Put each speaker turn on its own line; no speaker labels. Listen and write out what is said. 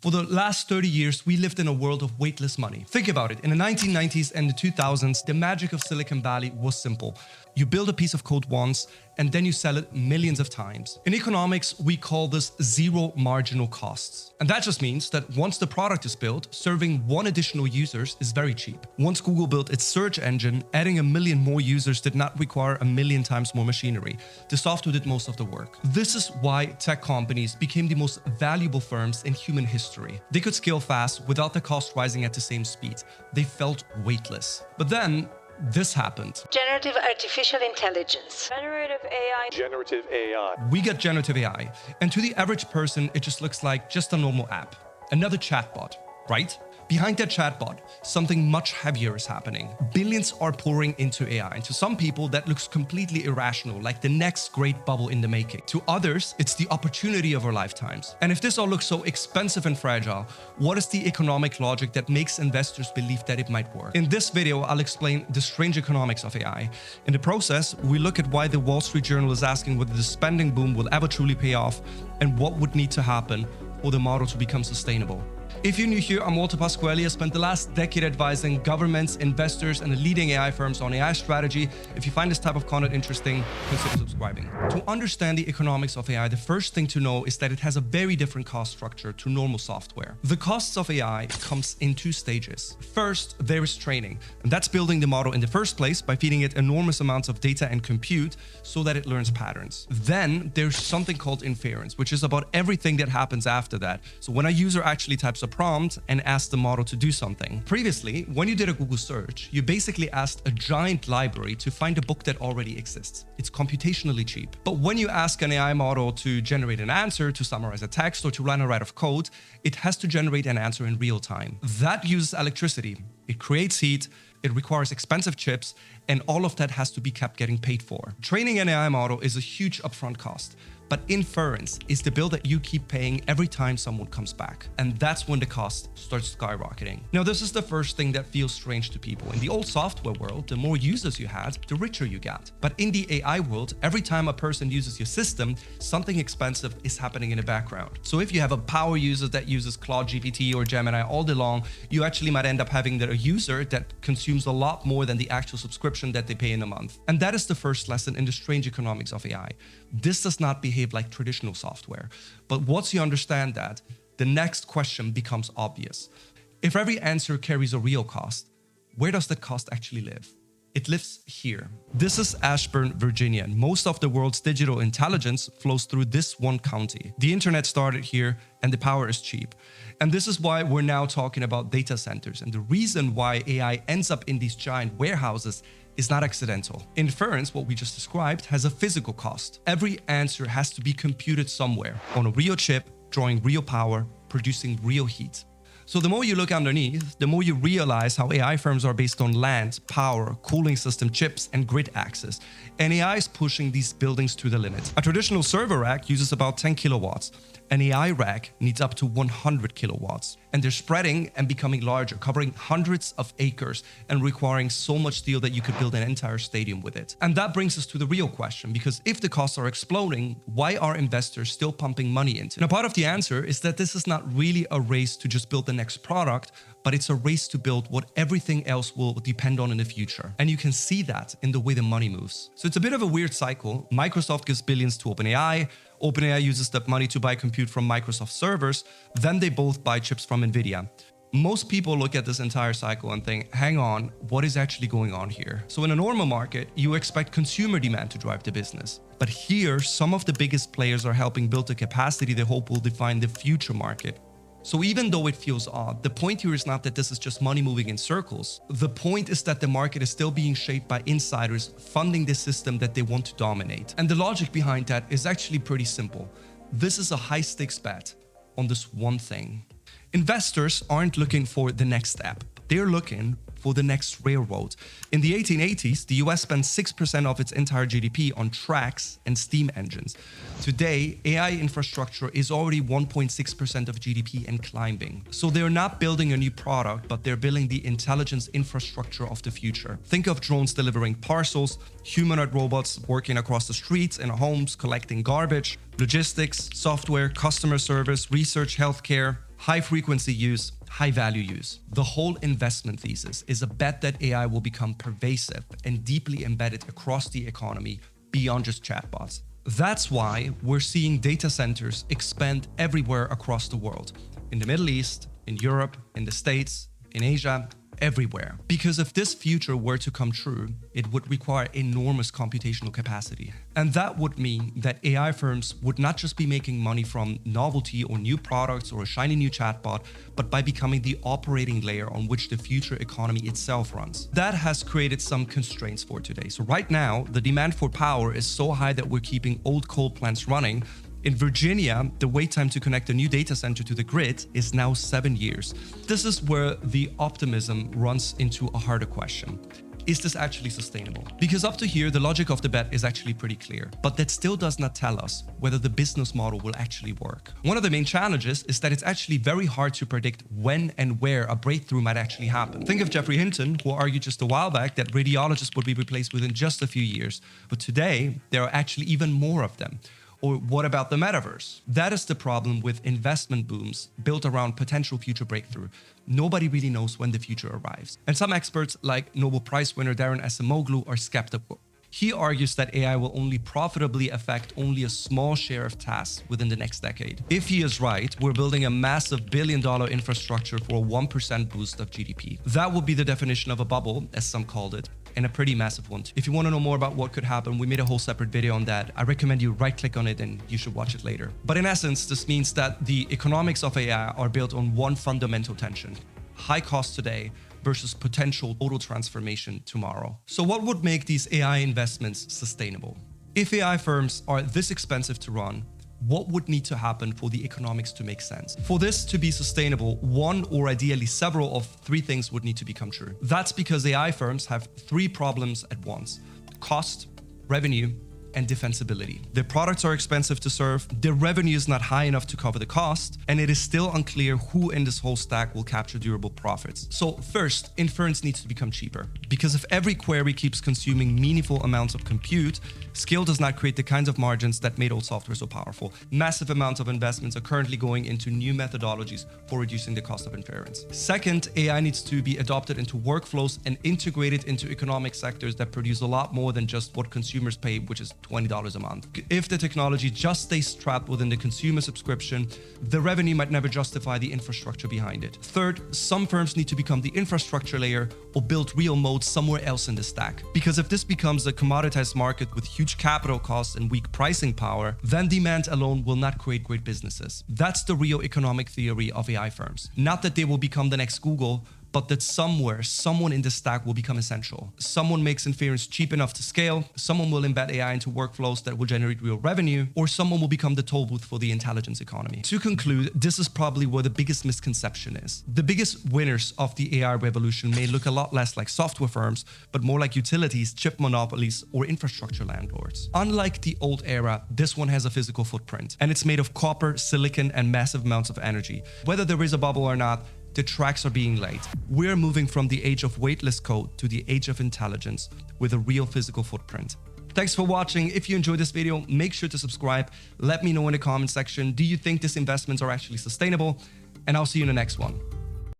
For the last 30 years, we lived in a world of weightless money. Think about it. In the 1990s and the 2000s, the magic of Silicon Valley was simple. You build a piece of code once, and then you sell it millions of times. In economics, we call this zero marginal costs. And that just means that once the product is built, serving one additional users is very cheap. Once Google built its search engine, adding 1 million more users did not require 1 million times more machinery. The software did most of the work. This is why tech companies became the most valuable firms in human history. They could scale fast without the cost rising at the same speed. They felt weightless. But then, this happened.
Generative artificial intelligence.
Generative AI.
Generative AI.
We get generative AI, and to the average person, it just looks like just a normal app. Another chatbot, right? Behind that chatbot, something much heavier is happening. Billions are pouring into AI, and to some people that looks completely irrational, like the next great bubble in the making. To others, it's the opportunity of our lifetimes. And if this all looks so expensive and fragile, what is the economic logic that makes investors believe that it might work? In this video, I'll explain the strange economics of AI. In the process, we look at why the Wall Street Journal is asking whether the spending boom will ever truly pay off, and what would need to happen for the model to become sustainable. If you're new here, I'm Pasquarelli. I spent the last decade advising governments, investors, and the leading AI firms on AI strategy. If you find this type of content interesting, consider subscribing. To understand the economics of AI, the first thing to know is that it has a very different cost structure to normal software. The costs of AI comes in 2 stages. First, there is training, and that's building the model in the first place by feeding it enormous amounts of data and compute so that it learns patterns. Then there's something called inference, which is about everything that happens after that. So when a user actually types a prompt and asks the model to do something. Previously, when you did a Google search, you basically asked a giant library to find a book that already exists. It's computationally cheap. But when you ask an AI model to generate an answer, to summarize a text, or to run a write of code, it has to generate an answer in real time. That uses electricity. It creates heat, it requires expensive chips, and all of that has to be kept getting paid for. Training an AI model is a huge upfront cost. But inference is the bill that you keep paying every time someone comes back. And that's when the cost starts skyrocketing. Now, this is the first thing that feels strange to people. In the old software world, the more users you had, the richer you got. But in the AI world, every time a person uses your system, something expensive is happening in the background. So if you have a power user that uses Claude GPT or Gemini all day long, you actually might end up having a user that consumes a lot more than the actual subscription that they pay in a month. And that is the first lesson in the strange economics of AI. This does not behave like traditional software. But once you understand that, the next question becomes obvious. If every answer carries a real cost, where does that cost actually live? It lives here. This is Ashburn, Virginia, and most of the world's digital intelligence flows through this one county. The internet started here, and the power is cheap. And this is why we're now talking about data centers. And the reason why AI ends up in these giant warehouses is not accidental. Inference, what we just described, has a physical cost. Every answer has to be computed somewhere, on a real chip, drawing real power, producing real heat. So the more you look underneath, the more you realize how AI firms are based on land, power, cooling system, chips, and grid access. And AI is pushing these buildings to the limit. A traditional server rack uses about 10 kilowatts. An AI rack needs up to 100 kilowatts. And they're spreading and becoming larger, covering hundreds of acres and requiring so much steel that you could build an entire stadium with it. And that brings us to the real question, because if the costs are exploding, why are investors still pumping money into it? Now, part of the answer is that this is not really a race to just build the next product, but it's a race to build what everything else will depend on in the future. And you can see that in the way the money moves. So it's a bit of a weird cycle. Microsoft gives billions to OpenAI. OpenAI uses that money to buy compute from Microsoft servers. Then they both buy chips from NVIDIA. Most people look at this entire cycle and think, hang on, what is actually going on here? So in a normal market, you expect consumer demand to drive the business. But here, some of the biggest players are helping build the capacity they hope will define the future market. So even though it feels odd, the point here is not that this is just money moving in circles. The point is that the market is still being shaped by insiders funding the system that they want to dominate. And the logic behind that is actually pretty simple. This is a high-stakes bet on this one thing. Investors aren't looking for the next step. They're looking for the next railroad. In the 1880s, the US spent 6% of its entire GDP on tracks and steam engines. Today, AI infrastructure is already 1.6% of GDP and climbing. So they're not building a new product, but they're building the intelligence infrastructure of the future. Think of drones delivering parcels, humanoid robots working across the streets and homes collecting garbage, logistics, software, customer service, research, healthcare. High frequency use, high value use. The whole investment thesis is a bet that AI will become pervasive and deeply embedded across the economy beyond just chatbots. That's why we're seeing data centers expand everywhere across the world. In the Middle East, in Europe, in the States, in Asia, everywhere. Because if this future were to come true, it would require enormous computational capacity. And that would mean that AI firms would not just be making money from novelty or new products or a shiny new chatbot, but by becoming the operating layer on which the future economy itself runs. That has created some constraints for today. So right now, the demand for power is so high that we're keeping old coal plants running. In Virginia, the wait time to connect a new data center to the grid is now 7 years. This is where the optimism runs into a harder question. Is this actually sustainable? Because up to here, the logic of the bet is actually pretty clear, but that still does not tell us whether the business model will actually work. One of the main challenges is that it's actually very hard to predict when and where a breakthrough might actually happen. Think of Jeffrey Hinton, who argued just a while back that radiologists would be replaced within just a few years. But today, there are actually even more of them. Or what about the metaverse? That is the problem with investment booms built around potential future breakthrough. Nobody really knows when the future arrives. And some experts, like Nobel Prize winner Darren Acemoglu, are skeptical. He argues that AI will only profitably affect only a small share of tasks within the next decade. If he is right, we're building a massive billion-dollar infrastructure for a 1% boost of GDP. That would be the definition of a bubble, as some called it, and a pretty massive one too. If you want to know more about what could happen, we made a whole separate video on that. I recommend you right-click on it and you should watch it later. But in essence, this means that the economics of AI are built on one fundamental tension: high cost today versus potential total transformation tomorrow. So what would make these AI investments sustainable? If AI firms are this expensive to run, what would need to happen for the economics to make sense? For this to be sustainable, one or ideally several of three things would need to become true. That's because AI firms have three problems at once: cost, revenue, and defensibility. Their products are expensive to serve, their revenue is not high enough to cover the cost, and it is still unclear who in this whole stack will capture durable profits. So first, inference needs to become cheaper. Because if every query keeps consuming meaningful amounts of compute, scale does not create the kinds of margins that made old software so powerful. Massive amounts of investments are currently going into new methodologies for reducing the cost of inference. Second, AI needs to be adopted into workflows and integrated into economic sectors that produce a lot more than just what consumers pay, which is $20 a month. If the technology just stays trapped within the consumer subscription, the revenue might never justify the infrastructure behind it. Third, some firms need to become the infrastructure layer or build real moats somewhere else in the stack. Because if this becomes a commoditized market with huge capital costs and weak pricing power, then demand alone will not create great businesses. That's the real economic theory of AI firms. Not that they will become the next Google, but that somewhere, someone in the stack will become essential. Someone makes inference cheap enough to scale, someone will embed AI into workflows that will generate real revenue, or someone will become the toll booth for the intelligence economy. To conclude, this is probably where the biggest misconception is. The biggest winners of the AI revolution may look a lot less like software firms, but more like utilities, chip monopolies, or infrastructure landlords. Unlike the old era, this one has a physical footprint, and it's made of copper, silicon, and massive amounts of energy. Whether there is a bubble or not, the tracks are being laid. We're moving from the age of weightless code to the age of intelligence with a real physical footprint. Thanks for watching. If you enjoyed this video, make sure to subscribe. Let me know in the comment section, do you think these investments are actually sustainable? And I'll see you in the next one.